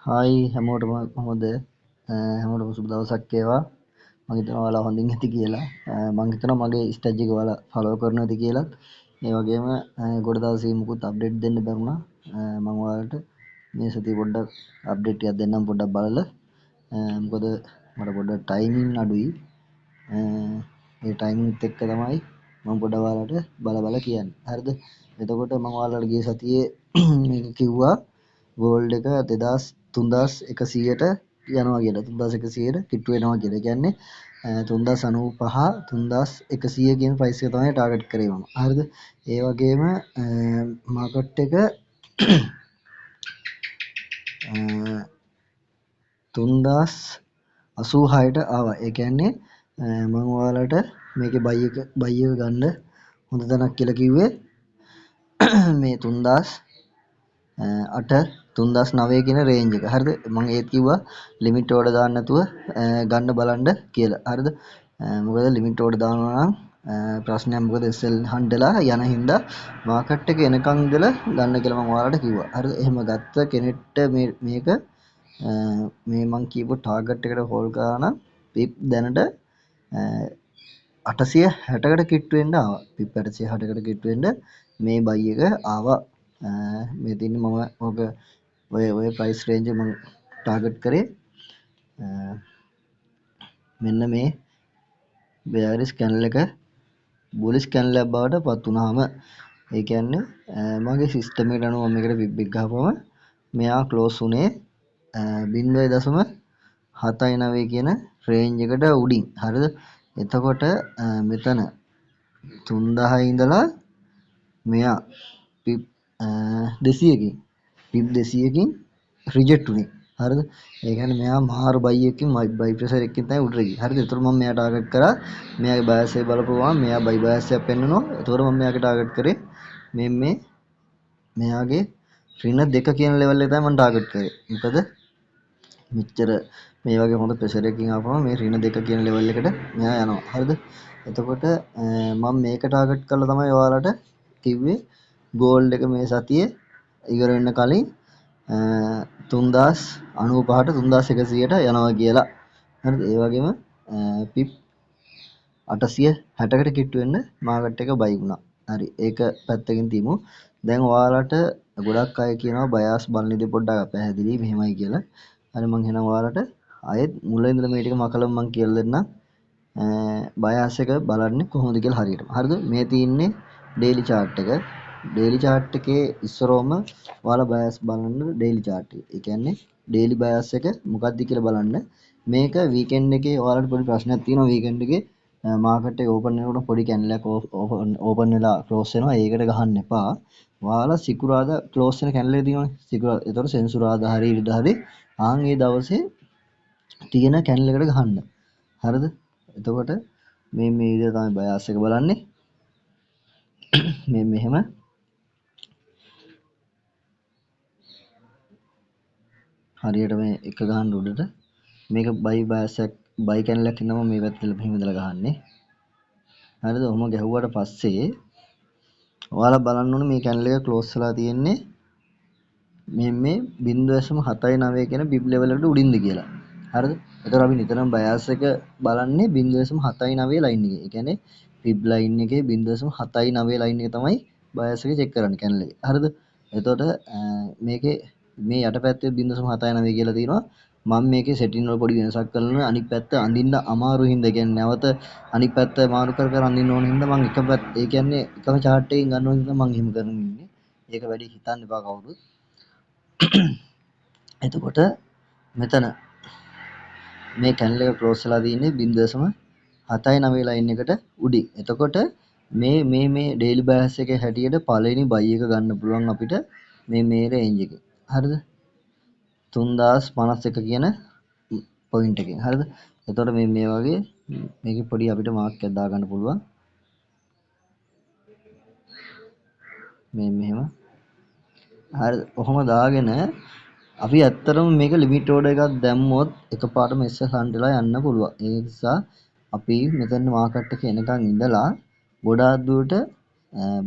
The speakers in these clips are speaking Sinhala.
හායි හැමෝටම කොහොමද? හැමෝටම සුබ දවසක් වේවා. මම හිතනවා ඔයාලා හොඳින් ඇති කියලා. මම හිතනවා මගේ ස්ටේජ් එක ඔයාලා ෆලෝ කරනවා ඇති කියලා. ඒ වගේම ගොඩ දවසකින් මුකුත් අප්ඩේට් දෙන්න බැරුණා. මම ඔයාලට මේ සතිය පොඩ්ඩක් අප්ඩේට් ටිකක් දෙන්නම් පොඩ්ඩක් බලලා. මොකද මට පොඩ්ඩක් ටයිමින් අඩුයි. ඒ ටයිමින්ත් එක්ක තමයි මම පොඩ්ඩක් ඔයාලට බල කියන්නේ. හරිද? එතකොට මම ඔයාලට ගිය සතියේ මේක කිව්වා ගෝල්ඩ් එක 3100ට යනවා කියලා. 3100ට කිට්ටු වෙනවා කියලා. ඒ කියන්නේ 3095 3100 කියන ප්‍රයිස් එක තමයි ටාගට් කරේ මම. හරිද? ඒ වගේම මාකට් එක 3086ට ආවා. ඒ කියන්නේ මම ඔයාලට මේකේ බයි එක ගන්න හොඳ තැනක් කියලා කිව්වේ මේ 3008 3009 කියන රේන්ජ් එක. හරිද? මම ඒත් කිව්වා ලිමිට් ඕඩර් දාන්න නැතුව ගන්න බලන්න කියලා. හරිද? මොකද ලිමිට් ඕඩර් දානවා නම් ප්‍රශ්නයක් මොකද SL හන්ඩලා යන හින්දා මාකට් එක එනකන් ඉඳලා ගන්න කියලා මම ඔයාලට කිව්වා. හරිද? එහෙම ගත්ත කෙනෙක්ට මේක මේ මං කියපු ටාගට් එකට හෝල් කරා නම් පිප් දැනට 860කට කිට්ටු වෙන්න ආවා. පිප් 860කට කිට්ටු වෙන්න මේ බයි එක ආවා. මේ තින්නේ මම ඕක ඔය ප්‍රයිස් රේන්ජ් මම ටාගට් කරේ මෙන්න මේ බෙයාරිස් කැනල් එක බුලිස් කැනල් එකක් බවට පත් වුණාම ඒ කියන්නේ මගේ සිස්ටම් එකට අනුව මම මේකට පිප් එක ගහපුවම මෙයා ක්ලෝස් උනේ 0.79 කියන රේන්ජ් එකට උඩින්. හරිද? එතකොට මෙතන 3000 ඉඳලා මෙයා පිප් 200කින් පිප් 200කින් රිජෙක්ට් උනේ. හරිද? ඒ කියන්නේ මෙයා මාරු බයි එකකින් බයි ප්‍රෙෂර් එකකින් තමයි උඩට ගියේ. හරිද? ඒතර මම මෙයා ටාගට් කරා. මෙයාගේ බයස් එක බලපුවාම මෙයා බයි බයස් එකක් පෙන්වනවා. ඒතකොට මම මෙයාගේ ටාගට් කරේ මේ මෙයාගේ ඍණ 2 කියන ලෙවල් එක තමයි මම ටාගට් කරේ. මොකද මෙච්චර මේ වගේ හොඳ ප්‍රෙෂර් එකකින් ආපුවම මේ ඍණ 2 කියන ලෙවල් එකට මෙයා යනවා. හරිද? එතකොට මම මේක ටාගට් කරලා තමයි ඔයාලට කිව්වේ ගෝල්ඩ් එක මේ සතියේ ඉවර වෙන්න කලින් 3095ට 3100ට යනවා කියලා. හරිද? ඒ වගේම පිප් 860කට කිට්ටු වෙන්න මාකට් එක බයි වුණා. හරි. ඒක පැත්තකින් තියමු. දැන් ඔයාලට ගොඩක් අය කියනවා බයාස් බලන්නේදී පොඩ්ඩක් පැහැදිලි මෙහෙමයි කියලා. හරි මම එහෙනම් ඔයාලට ආයෙත් මුල ඉඳලා මේ ටික මකලම මම කියලා දෙන්නම්. බයාස් එක බලන්නේ කොහොමද කියලා හරියට. හරිද? මේ තියෙන්නේ ඩේලි chart එක. ඩේලි chart එකේ ඉස්සරෝම ඔයාලා බයාස් බලන්න ඩේලි chart එක. ඒ කියන්නේ ඩේලි බයාස් එක මොකක්ද කියලා බලන්න. මේක වීකෙන්ඩ් එකේ ඔයාලට පොඩි ප්‍රශ්නයක් තියෙනවා වීකෙන්ඩ් එකේ මාකට් එක ඕපන් වෙනකොට පොඩි කැන්ඩල් එකක් ඕපන් වෙලා ක්ලෝස් වෙනවා. ඒකට ගහන්න එපා. ඔයාලා සිකුරාදා ක්ලෝස් වෙන කැන්ඩල් එක තියෙනවනේ. සිකුරාදා. ඒතකොට සෙන්සුරාදා හරි ඉරිදා හරි ආන් ඒ දවසේ තියෙන කැන්ඩල් එකට ගහන්න. හරිද? එතකොට මේ විදිහට තමයි බයාස් එක බලන්නේ. මේ මෙහෙම හරියට මේ එක ගහන්න උඩට මේක බයි බයාස් එක බයි කැන්ඩල් එකක් ඉන්නම මේ පැත්තට මෙහෙම ඉඳලා ගහන්නේ. හරිද? ඔහොම ගැහුවට පස්සේ ඔයාලා බලන්න ඕනේ මේ කැන්ඩල් එක ක්ලෝස් වෙලා තියෙන්නේ මේ 0.79 කියන බිබ් ලෙවල් එකට උඩින්ද කියලා. හරිද? ඒතර අපි නිතරම බයාස් එක බලන්නේ 0.79 ලයින් එකේ. ඒ කියන්නේ බිබ් ලයින් එකේ 0.79 ලයින් එක තමයි බයාස් එක චෙක් කරන්නේ කැන්ඩල් එකේ. හරිද? එතකොට මේකේ මේ යටපැත්තේ 0.79 කියලා තියෙනවා. මම මේකේ සෙටින් වල පොඩි වෙනසක් කරලා අනිත් පැත්ත අඳින්න අමාරු හින්දා කියන්නේ නැවත අනිත් පැත්ත මාරු කර අඳින්න ඕන හින්දා මම එක පැත්ත ඒ කියන්නේ එකම chart එකකින් ගන්න ඕන හින්දා මම එහෙම කරගෙන ඉන්නේ. ඒක වැඩි හිතන්න එපා කවුරුත්. එතකොට මෙතන මේ කැන්ඩල් එක ක්ලෝස් වෙලා තියෙන්නේ 0.79 ලයින් එකට උඩින්. එතකොට මේ ඩේලි බෑස් එකේ හැටියට පළවෙනි බයි එක ගන්න පුළුවන් අපිට මේ රේන්ජ් එකේ. හරිද? 3051 කියන පොයින්ට් එකෙන්. හරිද? එතකොට මේ වගේ මේකේ පොඩි අපිට මාක් එකක් දාගන්න පුළුවන්. මෙහෙම. හරිද? කොහොම දාගෙන අපි ඇත්තටම මේක ලිමිට් ඕඩර් එකක් දැම්මොත් එකපාරටම SS හන්ඩලා යන්න පුළුවන්. ඒ නිසා අපි මෙතන මාකට් එක එනකන් ඉඳලා ගොඩාක් දුරට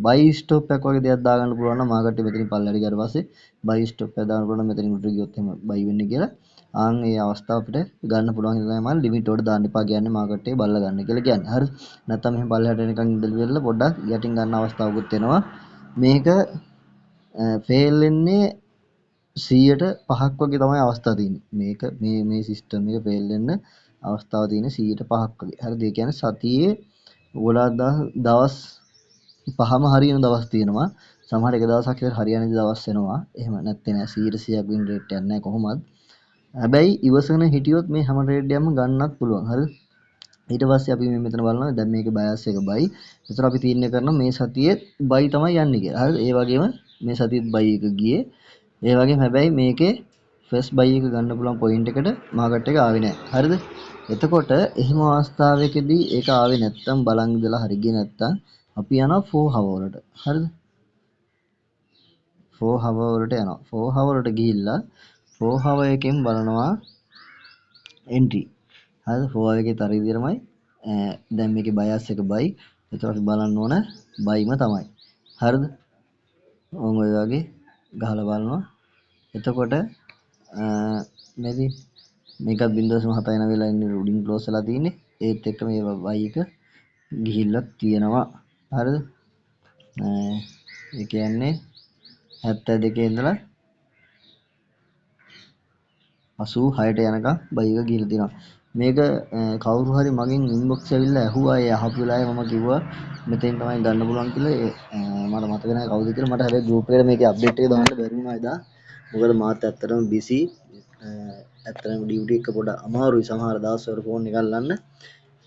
බයි ස්ටොප් එකක් වගේ දෙයක් දාගන්න පුළුවන් නම් මාකට් එක මෙතනින් පල්ලෙහාට ගියාට පස්සේ බයි ස්ටොප් එකක් දාන්න පුළුවන් නම් මෙතනින් උඩට ගියොත් එහෙම බයි වෙන්නේ කියලා. ආන් ඒ අවස්ථාව අපිට ගන්න පුළුවන් ඉඳලා තමයි ලිමිට් එකට දාන්න එපා කියන්නේ මාකට් එක බලලා ගන්න කියලා කියන්නේ. හරිද? නැත්තම් මෙහෙම පල්ලෙහාට එනකන් ඉඳලා පොඩ්ඩක් යටින් ගන්න අවස්ථාවකුත් වෙනවා. මේක ෆේල් වෙන්නේ 100%ක් වගේ තමයි අවස්ථාව තියෙන්නේ. මේක මේ සිස්ටම් එක ෆේල් වෙන්න අවස්ථාව තියෙන්නේ 100%ක් වගේ. හරිද? ඒ කියන්නේ සතියේ ගොඩාක් දවස් පහම හරියන දවස් තියෙනවා. සමහර එක දවසක් විතර හරියන දවස් වෙනවා. එහෙම නැත්te නෑ 100%ක් වින් රේට් එකක් නෑ කොහොමත්. හැබැයි ඉවසගෙන හිටියොත් මේ හැම ට්‍රේඩ් එකක්ම ගන්නත් පුළුවන්. හරිද? ඊට පස්සේ අපි මේ මෙතන බලනවා දැන් මේකේ බයස් එක බයි. ඒතර අපි තීරණය කරනවා මේ සතියේ බයි තමයි යන්නේ කියලා. හරිද? ඒ වගේම මේ සතියේත් බයි එක ගියේ. ඒ වගේම හැබැයි මේකේ ෆස්ට් බයි එක ගන්න පුළුවන් පොයින්ට් එකට මාකට් එක ආවේ නැහැ. හරිද? එතකොට එහෙම අවස්ථාවකදී ඒක ආවේ නැත්තම් බලන් ඉඳලා හරි ගියේ නැත්තම් අපි යනවා 4 hour වලට. හරිද? 4 hour වලට යනවා. 4 hour වලට ගිහිල්ලා 4 hour එකෙන් බලනවා entry. හරිද? 4 hour එකේ තර විදිහමයි දැන් මේකේ බයස් එක බයි. ඒතර අපි බලන්න ඕන බයිම තමයි. හරිද? ඕම ඔය වගේ ගහලා බලනවා. එතකොට මේකත් 0.7 වෙලා ඉන්නේ උඩින් ක්ලෝස් වෙලා තියෙන්නේ. ඒත් එක්ක මේ y එක ගිහිල්ලා තියෙනවා. හරිද? ඒ කියන්නේ 72 ඉඳලා 86ට යනකම් බයි එක ගිහිල්ලා තියෙනවා. මේක කවුරු හරි මගෙන් ඉන්බොක්ස් ඇවිල්ලා ඇහුවා ඒ අහපු වෙලාවේ මම කිව්වා මෙතෙන් තමයි ගන්න පුළුවන් කියලා. මට මතක නැහැ කවුද කියලා. මට හැබැයි ගෲප් එකට මේකේ අප්ඩේට් එක දාන්න බැරි වුණා එදා. මොකද මාත් ඇත්තටම බිසි. ඇත්තටම ඩියුටි එක පොඩ අමාරුයි සමහර දවස්වල ෆෝන් එක අල්ලන්න.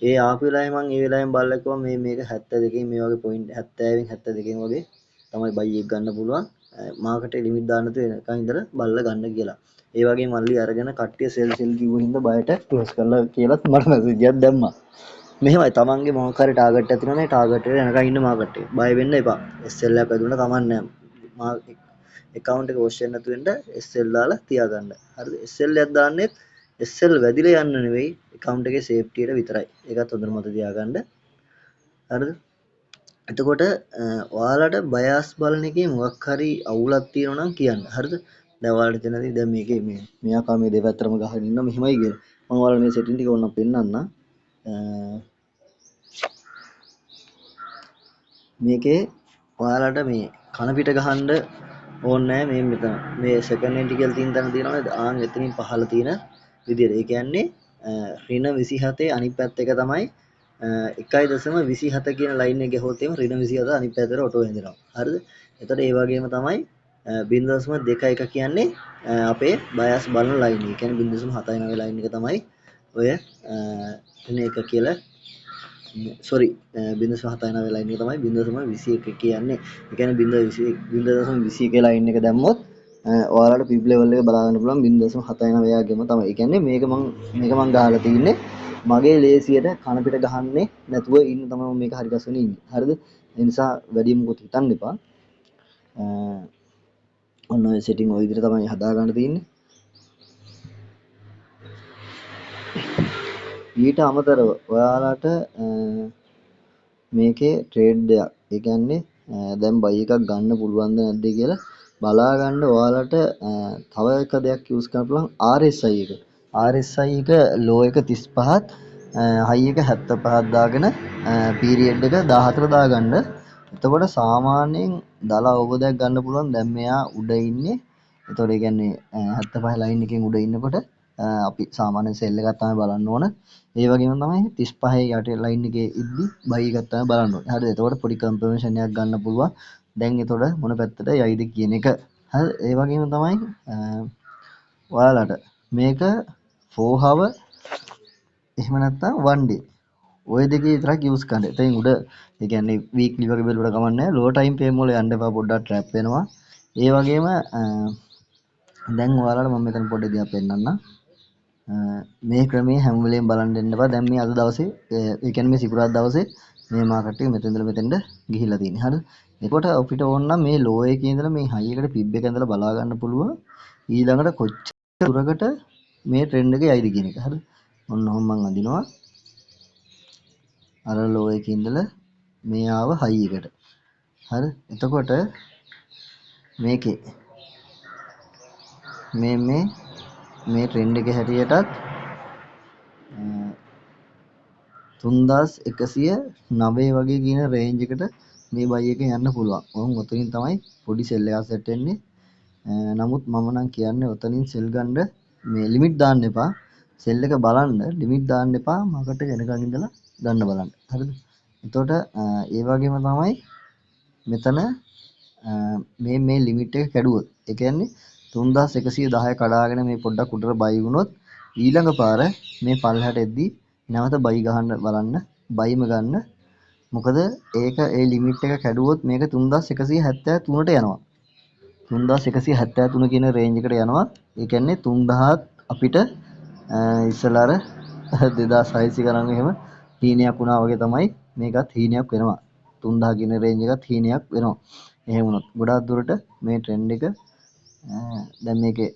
ඒ ආපු වෙලාවේ මම ඒ වෙලාවෙන් බලලා කිව්වා මේක 72කින් මේ වගේ පොයින්ට් 70න් 72කින් වගේ තමයි බයි එක ගන්න පුළුවන්. මාකට් එක ලිමිට් දාන්න තු එනකන් ඉඳලා බලලා ගන්න කියලා. ඒ වගේ මල්ලි අරගෙන කට්ටිය සෙල් කිව්ව හින්දා බයට ක්ලෝස් කරලා කියලාත් මට මැසේජ් එකක් දැම්මා. මෙහෙමයි තමන්ගේ මොකක් හරි ටාගට් එකක් තියෙනවා නේ ටාගට් එකට යනකම් ඉන්න මාකට් එක. බය වෙන්න එපා. SL එකක් වැදුනට කමන්නේ නැහැ. account එක wash වෙන්න නැතු වෙන්න SL දාලා තියාගන්න. හරිද? SL එකක් දාන්නෙත් SL වැදිලා යන්න නෙවෙයි account එකේ safety එක විතරයි. ඒකත් හොඳට මතක තියාගන්න. හරිද? එතකොට ඔයාලට බයස් බලන එකේ මොකක් හරි අවුලක් තියෙනවා නම් කියන්න. හරිද? දැන් ඔයාලට තේරෙනවද දැන් මේකේ මේ ආකාර මේ දෙපැත්තටම ගහගෙන ඉන්නවා මෙහිමයි කියලා. මම ඔයාලට මේ setting ටික ඕනම් පෙන්නන්න. මේකේ ඔයාලට මේ කන පිට ගහන්න ඕනේ නැහැ මේ මෙතන. මේ second entry කියලා තියෙන තැන තියෙනවනේ ආන් එතනින් පහළ තියෙන විදියට. ඒ කියන්නේ ඍණ 27 අනිත් පැත්ත එක තමයි 1.27 කියන ලයින් එක ගහුවොත් එimhe ඍණ 27 අනිත් පැත්තට ඔටෝ හැදෙනවා. හරිද? එතකොට ඒ වගේම තමයි 0.21 කියන්නේ අපේ බයස් බලන ලයින් එක. ඒ කියන්නේ 0.79 ලයින් එක තමයි ඔය ඍණ 1 කියලා sorry 0.79 ලයින් එක තමයි 0.21 කියන්නේ. ඒ කියන්නේ 0.21 ලයින් එක දැම්මොත් ඔයාලට පිබ් ලෙවල් එක බලා ගන්න පුළුවන් 0.79 ගෙම තමයි. ඒ කියන්නේ මේක මං ගහලා තින්නේ මගේ ලේසියට කන පිට ගහන්නේ නැතුව ඉන්න තමයි මේක හරි ගස්සගෙන ඉන්නේ. හරිද? ඒ නිසා වැඩි මොකුත් හිතන්න එපා. ඔන්න ඔය setting ඔය විදිහට තමයි හදා ගන්න තියෙන්නේ. ඊට අමතරව ඔයාලට මේකේ ට්‍රේඩ් දෙයක්. ඒ කියන්නේ දැන් බයි එකක් ගන්න පුළුවන්ද නැද්ද කියලා බලා ගන්න ඔයාලට තව එක දෙයක් යූස් කරන්න පුළුවන් RSI එක. RSI එක ලෝ එක 35ත් හයි එක 75ක් දාගෙන පීරියඩ් එක 14 දාගන්න. එතකොට සාමාන්‍යයෙන් දල අවබෝධයක් ගන්න පුළුවන් දැන් මෙයා උඩ ඉන්නේ. එතකොට ඒ කියන්නේ 75 ලයින් එකෙන් උඩ ඉන්නකොට අපි සාමාන්‍ය සෙල් එකක් තමයි බලන්න ඕන. ඒ වගේම තමයි 35 යට ලයින් එකේ ඉද්දි බයි එකක් තමයි බලන්න ඕනේ. හරිද? එතකොට පොඩි කන්ෆර්මේෂන් එකක් ගන්න පුළුවන්. දැන් එතකොට මොන පැත්තට යයිද කියන එක. හරිද? ඒ වගේම තමයි ඔයාලට මේක 4 hour එහෙම නැත්නම් 1 day ඔය දෙකේ විතරක් යූස් කරන්න. එතෙන් උඩ ඒ කියන්නේ වීක්ලි වගේ බැලුවට කමක් නැහැ. ලෝ ටයිම් ෆ්‍රේම් වල යන්න එපා පොඩ්ඩක් ට්‍රැප් වෙනවා. ඒ වගේම දැන් ඔයාලට මම මෙතන පොඩ්ඩක් දෙයක් පෙන්නන්නම්. මේ ක්‍රමයේ හැම වෙලේම බලන් දෙන්න එපා. දැන් මේ අද දවසේ ඒ කියන්නේ මේ සිකුරාදා දවසේ මේ මාකට් එක මෙතෙන් ඉඳලා මෙතෙන්ට ගිහිල්ලා තියෙන්නේ. හරිද? එතකොට අපිට ඕන නම් මේ ලෝ එකේ ඉඳලා මේ හයි එකට පිබ් එක ඉඳලා බලා ගන්න පුළුවන්. ඊළඟට කොච්චර දුරකට මේ ට්‍රෙන්ඩ් එක යයිද කියන එක. හරිද? ඔන්න ඔහොම මම අඳිනවා. අර ලෝ එකේ ඉඳලා මේ ආව හයි එකට. හරි. එතකොට මේකේ මේ ට්‍රෙන්ඩ් එක හැටියටත් 3109 වගේ කියන රේන්ජ් එකට මේ බයි එක යන්න පුළුවන්. ඔතනින් තමයි පොඩි සෙල් එකක් සෙට් වෙන්නේ. නමුත් මම නම් කියන්නේ ඔතනින් සෙල් ගන්න මේ ලිමිට් දාන්න එපා. සෙල් එක බලන්න ලිමිට් දාන්න එපා. මාකට් එක එනකන් ඉඳලා ගන්න බලන්න. හරිද? එතකොට ඒ වගේම තමයි මෙතන මේ ලිමිට් එක කැඩුවොත් ඒ කියන්නේ 3110 කඩාගෙන මේ පොඩ්ඩක් උඩට බයි වුණොත් ඊළඟ පාර මේ පල්ලෙහාට එද්දී නැවත බයි ගහන්න බලන්න බයිම ගන්න. මොකද ඒක ඒ ලිමිට් එක කැඩුවොත් මේක 3173ට යනවා. 3173 කියන රේන්ජ් එකට යනවා. ඒ කියන්නේ 3000ත් අපිට ඉස්සලා අර 2600 ගණන් එහෙම හීනයක් වුණා වගේ තමයි මේකත් හීනයක් වෙනවා. 3000 කියන රේන්ජ් එකත් හීනයක් වෙනවා. එහෙම වුණොත් ගොඩාක් දුරට මේ ට්‍රෙන්ඩ් එක දැන් මේකේ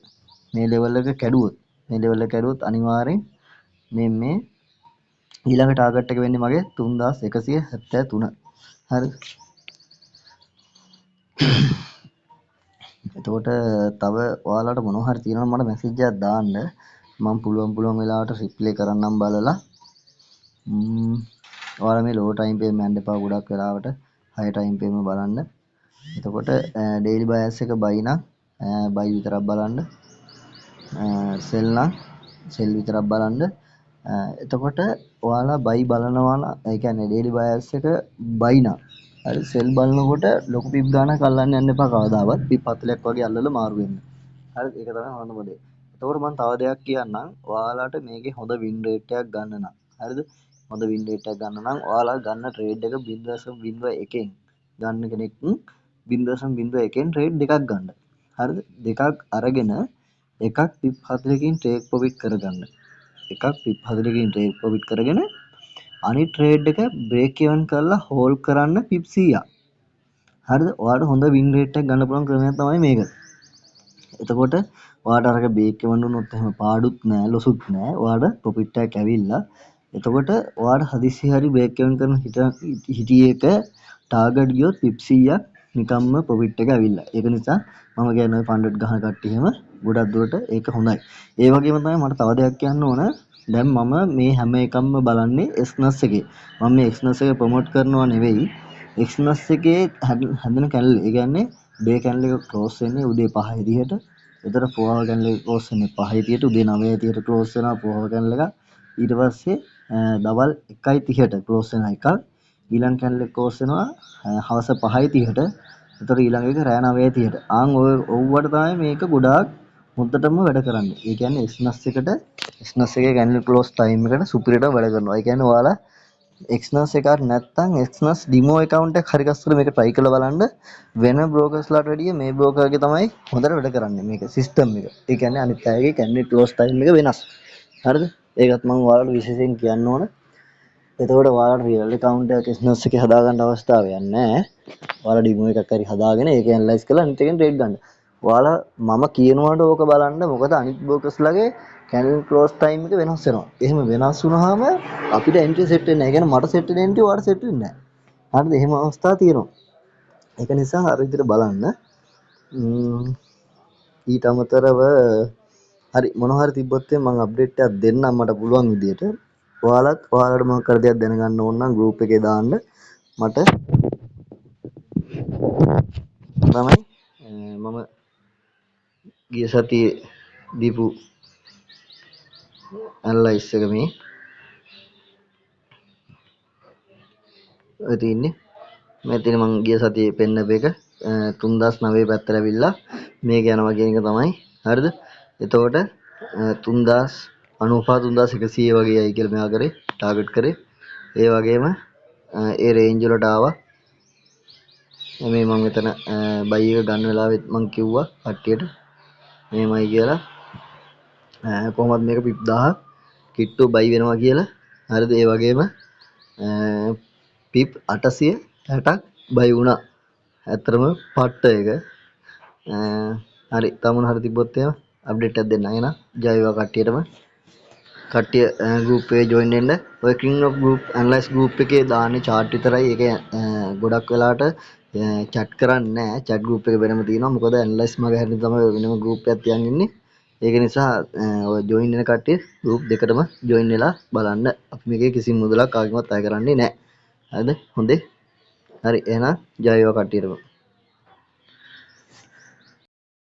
මේ ලෙවල් එක කැඩුවොත් අනිවාර්යෙන් මේ ඊළඟ ටාගට් එක වෙන්නේ මගේ 3173. හරි. එතකොට තව ඔයාලට මොනවා හරි තියෙනවා මට මැසේජ් එකක් දාන්න. මම පුළුවන් වෙලාවට රිප්ලයි කරන්නම් බලලා. ඔයාලා මේ ලෝ ටයිම් ෆ්‍රේම් යන්න එපා ගොඩක් වෙලාවට. හයි ටයිම් ෆ්‍රේම් බලන්න. එතකොට ඩේලි බයස් එක බයි නම් බයි විතරක් බලන්න. සෙල් නම් සෙල් විතරක් බලන්න. එතකොට ඔයාලා බයි බලනවා නම් ඒ කියන්නේ ඩේලි බයස් එක බයි නම් හරි සෙල් බලනකොට ලොකු පිප් ගානක් අල්ලන්න යන්න එපා කවදාවත්. පිප් 40ක් වගේ අල්ලලා මාරු වෙන්න. හරි ඒක තමයි හොඳම දේ. එතකොට මම තව දෙයක් කියන්නම්. ඔයාලට මේකේ හොඳ වින් රේට් එකක් ගන්න නම් හරිද? හොඳ වින් රේට් එකක් ගන්න නම් ඔයාලා ගන්න ට්‍රේඩ් එක 0.01න් ගන්න කෙනෙක් 0.01න් ට්‍රේඩ් දෙකක් ගන්න. හරිද? දෙකක් අරගෙන එකක් පිප් 40කින් ටේක් ප්‍රොෆිට් කරගන්න. එකක් පිප් 40කින් ටේක් ප්‍රොෆිට් කරගෙන අනිත් ට්‍රේඩ් එක බ්‍රේක් ඉවන් කරලා හෝල්ඩ් කරන්න පිප් 100ක්. හරිද? ඔයාලට හොඳ වින් රේට් එකක් ගන්න පුළුවන් ක්‍රමයක් තමයි මේක. එතකොට ඔයාලට අරක බ්‍රේක් ඉවන් වුණොත් එහෙම පාඩුත් නෑ ලොසුත් නෑ. ඔයාලට ප්‍රොෆිට් එකක් ඇවිල්ලා. එතකොට ඔයාලට හදිස්සි හරි බ්‍රේක් ඉවන් කරන හිටියේ එක ටාගට් ගියොත් පිප් 100ක් නිකම්ම ප්‍රොෆිට් එක ඇවිල්ලා. ඒක නිසා මම කියන්නේ ඔය ෆන්ඩඩ් ගහන කට්ටිය එහෙම ගොඩක් දුරට ඒක හොඳයි. ඒ වගේම තමයි මට තව දෙයක් කියන්න ඕන. දැන් මම මේ හැම එකක්ම බලන්නේ එක්ස්නස් එකේ. මම මේ එක්ස්නස් එක ප්‍රොමෝට් කරනවා නෙවෙයි. එක්ස්නස් එකේ හැදෙන කැනල් ඒ කියන්නේ ඩේ කැනල් එක ක්ලෝස් වෙන්නේ උදේ 5 විදිහට. එතන 4 hour කැනල් එක ක්ලෝස් වෙන්නේ 5 විදිහට උදේ 9 විදිහට ක්ලෝස් වෙනවා 4 hour කැනල් එක. ඊට පස්සේ දවල් 1:30ට ක්ලෝස් වෙන එකක්. ඊළඟ කැනල් එක ක්ලෝස් වෙනවා හවස 5:30ට. එතකොට ඊළඟ එක රෑ 9:30ට. ඔව්වට තමයි මේක ගොඩාක් හොඳටම වැඩ කරන්නේ. ඒ කියන්නේ එක්ස්නස් එකේ කැන්ඩල් ක්ලෝස් ටයිම් එකට සුපිරියටම වැඩ කරනවා. ඒ කියන්නේ ඔයාලා එක්ස්නස් එකක් නැත්නම් එක්ස්නස් ඩිමෝ account එකක් හරි ගස්සලා මේක try කරලා බලන්න. වෙන brokers-ලාට වැඩිය මේ broker එකේ තමයි හොඳට වැඩ කරන්නේ මේක system එක. ඒ කියන්නේ අනිත් අයගේ candle close time එක වෙනස්. හරිද? ඒකත් මම ඔයාලට විශේෂයෙන් කියන්න ඕන. එතකොට ඔයාලට real account එකක් එක්ස්නස් එකේ හදාගන්න අවස්ථාවක් නැහැ. ඔයාලා ඩිමෝ එකක් හරි හදාගෙන ඒක ඇනලයිස් කරලා අනිත් එකෙන් ට්‍රේඩ් ගන්න. ඔයාලා මම කියනවාට ඕක බලන්න. මොකද අනිත් brokers-ලාගේ candle close time එක වෙනස් වෙනවා. එහෙම වෙනස් වුණාම අපිට entry set වෙන්නේ නැහැ. ඒ කියන්නේ මට set වෙන entry ඔයාලට set වෙන්නේ නැහැ. හරිද? එහෙම අවස්ථා තියෙනවා. ඒක නිසා අර විදිහට බලන්න. ඊට අමතරව හරි මොන හරි තිබ්බොත් මම අප්ඩේට් එකක් දෙන්නම් මට පුළුවන් විදිහට. ඔයාලත් ඔයාලට මොකක් කර දෙයක් දැනගන්න ඕන නම් group එකේ දාන්න. මට තමයි මම ගිය සතියේ දීපු ඇනලයිස් එක මේ ඔය තියන්නේ. මෙතන මම ගිය සතියේ පෙන්නපු එක 3009 පැත්තට ඇවිල්ලා මේක යනවා කියන එක තමයි. හරිද? එතකොට 3095 3100 වගේ යයි කියලා මෙයා කරේ ටාගට් කරේ. ඒ වගේම ඒ රේන්ජ් වලට ආවා. මේ මම මෙතන බයි එක ගන්න වෙලාවෙත් මම කිව්වා කට්ටියට මේමයි කියලා. කොහොමද මේක පිප් 1000 කිට්ටු බයි වෙනවා කියලා. හරිද? ඒ වගේම පිප් 860ක් බයි වුණා. ඇත්තටම පට්ට එක. හරි තමුන් හරි තිබ්බොත් එහෙම අප්ඩේට් එකක් දෙන්න. එහෙනම් ජය වේවා කට්ටියටම. කට්ටිය group එකේ join වෙන්න. ඔය king of group analyze group එකේ දාන්නේ chart විතරයි. ඒක ගොඩක් වෙලාට chat කරන්නේ නැහැ. chat group එක වෙනම තියෙනවා. මොකද ඇනලයිස් මග හැරෙන්න තමයි වෙනම group එකක් තියන් ඉන්නේ. ඒක නිසා ඔය join වෙන කට්ටිය group දෙකටම join වෙලා බලන්න. අපි මේකේ කිසිම මුදලක් කාගෙන්වත් අය කරන්නේ නැහැ. හරිද? හොඳේ. හරි එහෙනම් ජය වේවා කට්ටියටම.